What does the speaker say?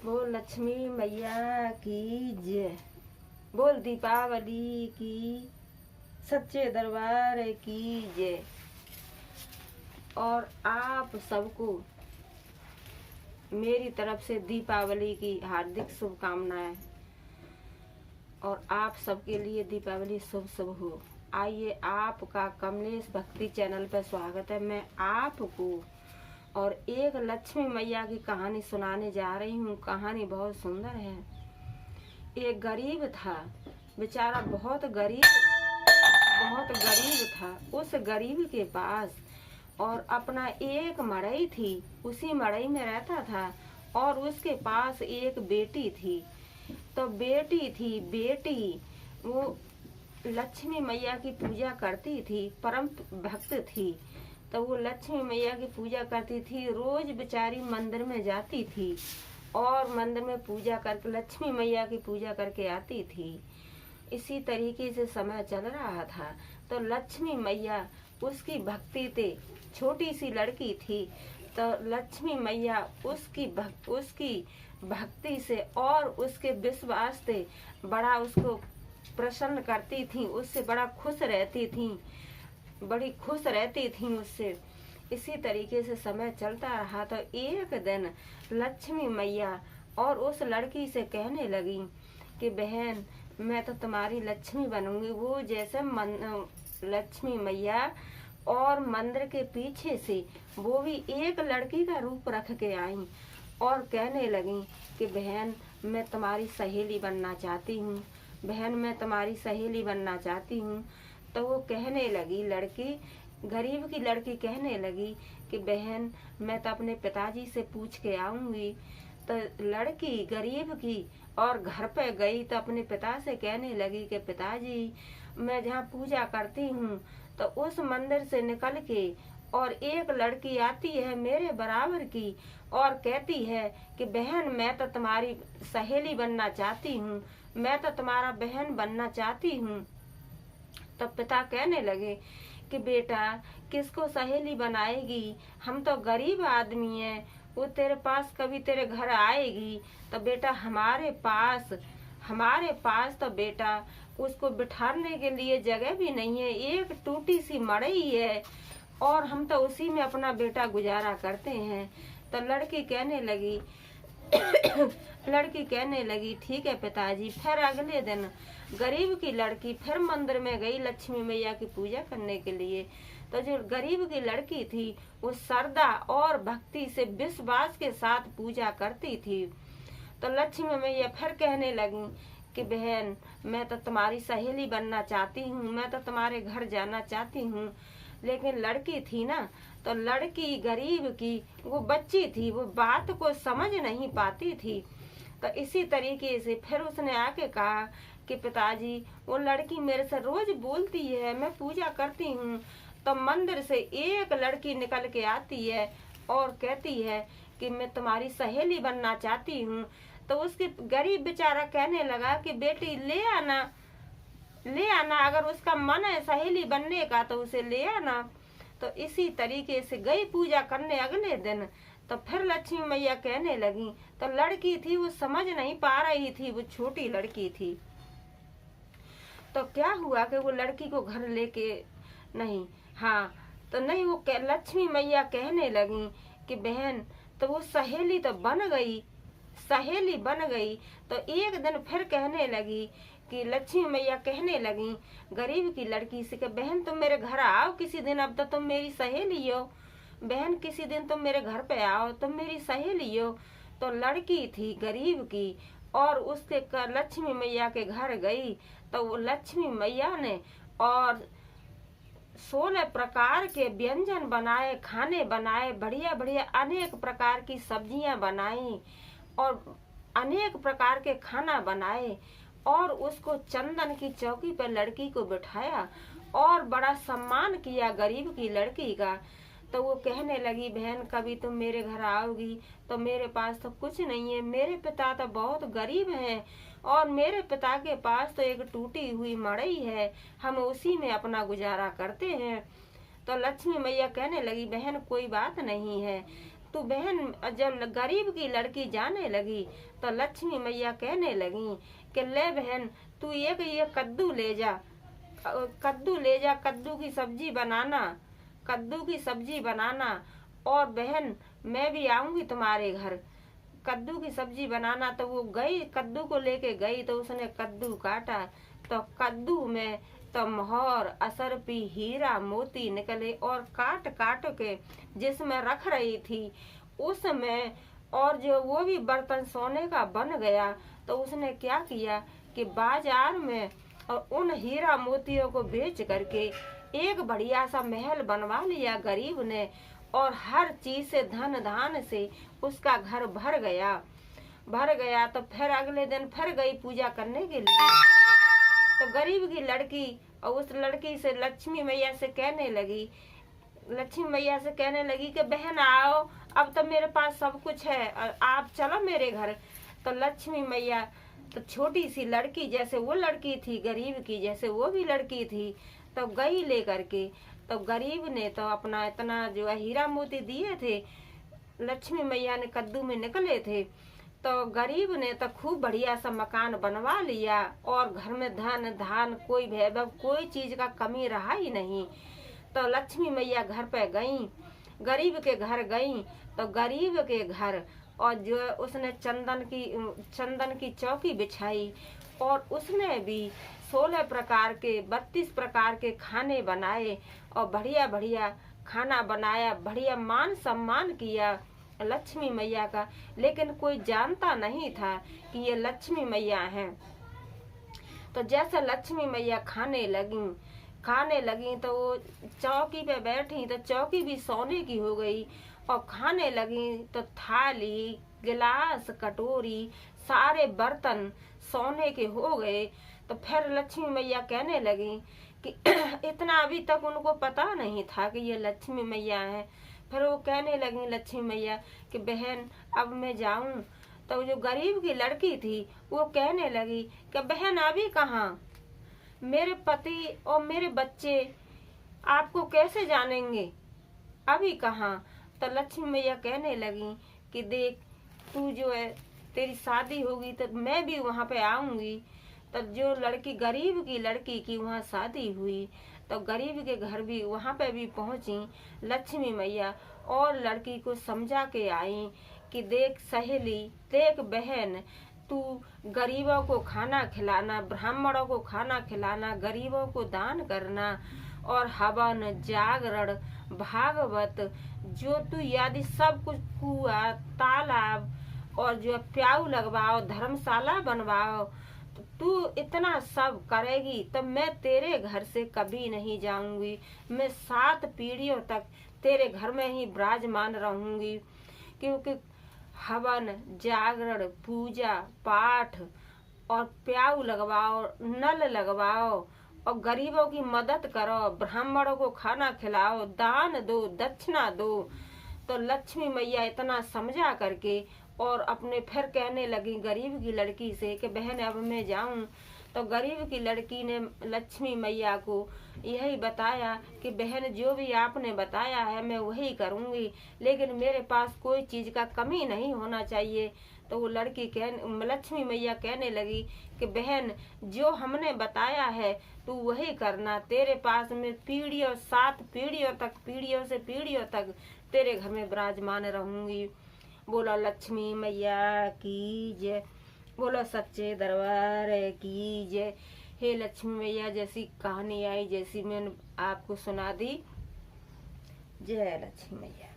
बोल लक्ष्मी मैया की जय। बोल दीपावली की सच्चे दरबार की जय। और आप सबको मेरी तरफ से दीपावली की हार्दिक शुभकामनाएं। और आप सबके लिए दीपावली शुभ शुभ हो। आइए, आपका कमलेश भक्ति चैनल पर स्वागत है। मैं आपको और एक लक्ष्मी मैया की कहानी सुनाने जा रही हूँ। कहानी बहुत सुंदर है। एक गरीब था, बेचारा बहुत गरीब था। उस गरीब के पास और अपना एक मड़ई थी, उसी मड़ई में रहता था। और उसके पास एक बेटी थी। तो बेटी वो लक्ष्मी मैया की पूजा करती थी, परम भक्त थी। तो वो लक्ष्मी मैया की पूजा करती थी। रोज बेचारी मंदिर में जाती थी और मंदिर में पूजा करके लक्ष्मी मैया की पूजा करके आती थी। इसी तरीके से समय चल रहा था। तो लक्ष्मी मैया उसकी भक्ति थे, छोटी सी लड़की थी। तो लक्ष्मी मैया उसकी भक्ति से और उसके विश्वास से बड़ा उसको प्रसन्न करती थी, उससे बड़ा खुश रहती थी, बड़ी खुश रहती थी उससे। इसी तरीके से समय चलता रहा। तो एक दिन लक्ष्मी मैया और उस लड़की से कहने लगी कि बहन, मैं तो तुम्हारी लक्ष्मी बनूंगी। वो जैसे लक्ष्मी मैया और मंदिर के पीछे से वो भी एक लड़की का रूप रख के आई और कहने लगी कि बहन, मैं तुम्हारी सहेली बनना चाहती हूँ। बहन, मैं तुम्हारी सहेली बनना चाहती हूँ। तो वो कहने लगी, लड़की, गरीब की लड़की कहने लगी कि बहन, मैं तो अपने पिताजी से पूछ के आऊंगी। तो लड़की गरीब की और घर पे गई तो अपने पिता से कहने लगी कि पिताजी, मैं जहाँ पूजा करती हूँ तो उस मंदिर से निकल के और एक लड़की आती है मेरे बराबर की और कहती है कि बहन, मैं तो तुम्हारी सहेली बनना चाहती हूँ, मैं तो तुम्हारा बहन बनना चाहती हूँ। तब पिता कहने लगे कि बेटा, किसको सहेली बनाएगी, हम तो गरीब आदमी हैं, वो तेरे पास कभी तेरे घर आएगी तो बेटा हमारे पास तो बेटा उसको बिठाने के लिए जगह भी नहीं है। एक टूटी सी मड़ई है और हम तो उसी में अपना बेटा गुजारा करते हैं। तो लड़की कहने लगी ठीक है पिताजी। फिर अगले दिन गरीब की लड़की फिर मंदिर में गई लक्ष्मी मैया की पूजा करने के लिए। तो जो गरीब की लड़की थी वो श्रद्धा और भक्ति से विश्वास के साथ पूजा करती थी। तो लक्ष्मी मैया फिर कहने लगी कि बहन, मैं तो तुम्हारी सहेली बनना चाहती हूँ, मैं तो तुम्हारे घर जाना चाहती हूँ। लेकिन लड़की थी ना, तो लड़की गरीब की वो बच्ची थी, वो बात को समझ नहीं पाती थी। तो इसी तरीके से फिर उसने आके कहा कि पिताजी, वो लड़की मेरे से रोज बोलती है, मैं पूजा करती हूँ तो मंदिर से एक लड़की निकल के आती है और कहती है कि मैं तुम्हारी सहेली बनना चाहती हूँ। तो उसके गरीब बेचारा कहने लगा कि बेटी ले आना, अगर उसका मन है सहेली बनने का तो उसे ले आना। तो इसी तरीके से गई पूजा करने अगले दिन। तो फिर लक्ष्मी मैया कहने लगी। तो लड़की थी वो समझ नहीं पा रही थी, वो छोटी लड़की थी। तो क्या हुआ कि वो लड़की को घर लेके नहीं, हाँ तो नहीं, वो लक्ष्मी मैया कहने लगी कि बहन, तो वो सहेली तो बन गई। तो एक दिन फिर कहने लगी कि लक्ष्मी मैया कहने लगी गरीब की लड़की से कि बहन, तुम मेरे घर आओ किसी दिन, अब तो तुम मेरी सहेली हो। बहन, किसी दिन तुम मेरे घर पे आओ, तुम मेरी सहेली हो। तो लड़की थी गरीब की और उसके लक्ष्मी मैया के घर गई। तो वो लक्ष्मी मैया ने और 16 प्रकार के व्यंजन बनाए, खाने बनाए, बढ़िया बढ़िया अनेक प्रकार की सब्जियां बनाई और अनेक प्रकार के खाना बनाए और उसको चंदन की चौकी पर लड़की को बिठाया और बड़ा सम्मान किया गरीब की लड़की का। तो वो कहने लगी, बहन, कभी तुम मेरे घर आओगी तो मेरे पास तो कुछ नहीं है, मेरे पिता तो बहुत गरीब हैं और मेरे पिता के पास तो एक टूटी हुई मड़ई है, हम उसी में अपना गुजारा करते हैं। तो लक्ष्मी मैया कहने लगी, बहन, कोई बात नहीं है, तो बहन जब गरीब की लड़की जाने लगी तो लक्ष्मी मैया कहने लगी कि ले बहन तू एक ये कद्दू ले जा, कद्दू ले जा, कद्दू की सब्जी बनाना, कद्दू की सब्जी बनाना, और बहन मैं भी आऊंगी तुम्हारे घर, कद्दू की सब्जी बनाना। तो वो गई, कद्दू को लेके गई, तो उसने कद्दू काटा तो कद्दू में तो मोहर, असरपी, हीरा मोती निकले, और काट काट के जिसमें रख रही थी उसमें, और जो वो भी बर्तन सोने का बन गया। तो उसने क्या किया कि बाजार में और उन हीरा मोतियों को बेच करके एक बढ़िया सा महल बनवा लिया गरीब ने, और हर चीज से धन धान से उसका घर भर गया, भर गया। तो फिर अगले दिन फिर गई पूजा करने के लिए। तो गरीब की लड़की और उस लड़की से लक्ष्मी मैया से कहने लगी, लक्ष्मी मैया से कहने लगी कि बहन आओ, अब तो मेरे पास सब कुछ है, आप चलो मेरे घर। तो लक्ष्मी मैया तो छोटी सी लड़की जैसे वो लड़की थी, गरीब की जैसे वो भी लड़की थी, तो गई लेकर के। तो गरीब ने तो अपना इतना जो है हीरा मोती दिए थे, लक्ष्मी मैया ने कद्दू में निकले थे, तो गरीब ने तो खूब बढ़िया सा मकान बनवा लिया, और घर में धन धान कोई वैभव कोई चीज का कमी रहा ही नहीं। तो लक्ष्मी मैया घर पे गई, गरीब के घर गई, तो गरीब के घर और जो उसने चंदन की चौकी बिछाई, और उसने भी 16 प्रकार के 32 प्रकार के खाने बनाए, और बढ़िया बढ़िया खाना बनाया, बढ़िया मान सम्मान किया लक्ष्मी मैया का। लेकिन कोई जानता नहीं था कि ये लक्ष्मी मैया हैं। तो जैसे लक्ष्मी मैया खाने लगी तो वो चौकी पे बैठी, तो चौकी भी सोने की हो गई, और खाने लगी तो थाली, गिलास, कटोरी, सारे बर्तन सोने के हो गए। तो फिर लक्ष्मी मैया कहने लगी कि इतना अभी तक उनको पता नहीं था कि ये लक्ष्मी मैया है। फिर वो कहने लगी लक्ष्मी मैया कि बहन अब मैं जाऊं। तो जो गरीब की लड़की थी वो कहने लगी कि बहन अभी कहाँ, मेरे पति और मेरे बच्चे आपको कैसे जानेंगे, अभी कहाँ। तो लक्ष्मी मैया कहने लगी कि देख तू जो है तेरी शादी होगी तो मैं भी वहाँ पे आऊंगी। तो जो लड़की गरीब की लड़की की वहाँ शादी हुई, तो गरीब के घर भी वहाँ पे भी पहुँची लक्ष्मी मैया, और लड़की को समझा के आई कि देख सहेली, देख बहन, तू गरीबों को खाना खिलाना, ब्राह्मणों को खाना खिलाना, गरीबों को दान करना, और हवन, जागरण, भागवत, जो तू यदि सब कुछ, कुआ, तालाब और जो प्याऊ लगवाओ, धर्मशाला बनवाओ, तो तू इतना सब करेगी तो मैं तेरे घर से कभी नहीं जाऊंगी। मैं 7 पीढ़ियों तक तेरे घर में ही विराजमान रहूंगी, क्योंकि हवन, जागरण, पूजा पाठ और प्याऊ लगवाओ, नल लगवाओ, और गरीबों की मदद करो, ब्राह्मणों को खाना खिलाओ, दान दो, दक्षिणा दो। तो लक्ष्मी मैया इतना समझा करके और अपने फिर कहने लगी गरीब की लड़की से कि बहन अब मैं जाऊं। तो गरीब की लड़की ने लक्ष्मी मैया को यही बताया कि बहन जो भी आपने बताया है मैं वही करूंगी, लेकिन मेरे पास कोई चीज का कमी नहीं होना चाहिए। तो वो लड़की लक्ष्मी मैया कहने लगी कि बहन जो हमने बताया है तू वही करना, तेरे पास में पीढ़ियों 7 पीढ़ियों तक, पीढ़ियों से पीढ़ियों तक तेरे घर में विराजमान रहूंगी। बोलो लक्ष्मी मैया की जय, बोलो सच्चे दरबार की जय। हे लक्ष्मी मैया जैसी कहानी आई, जैसी मैंने आपको सुना दी, जय लक्ष्मी मैया।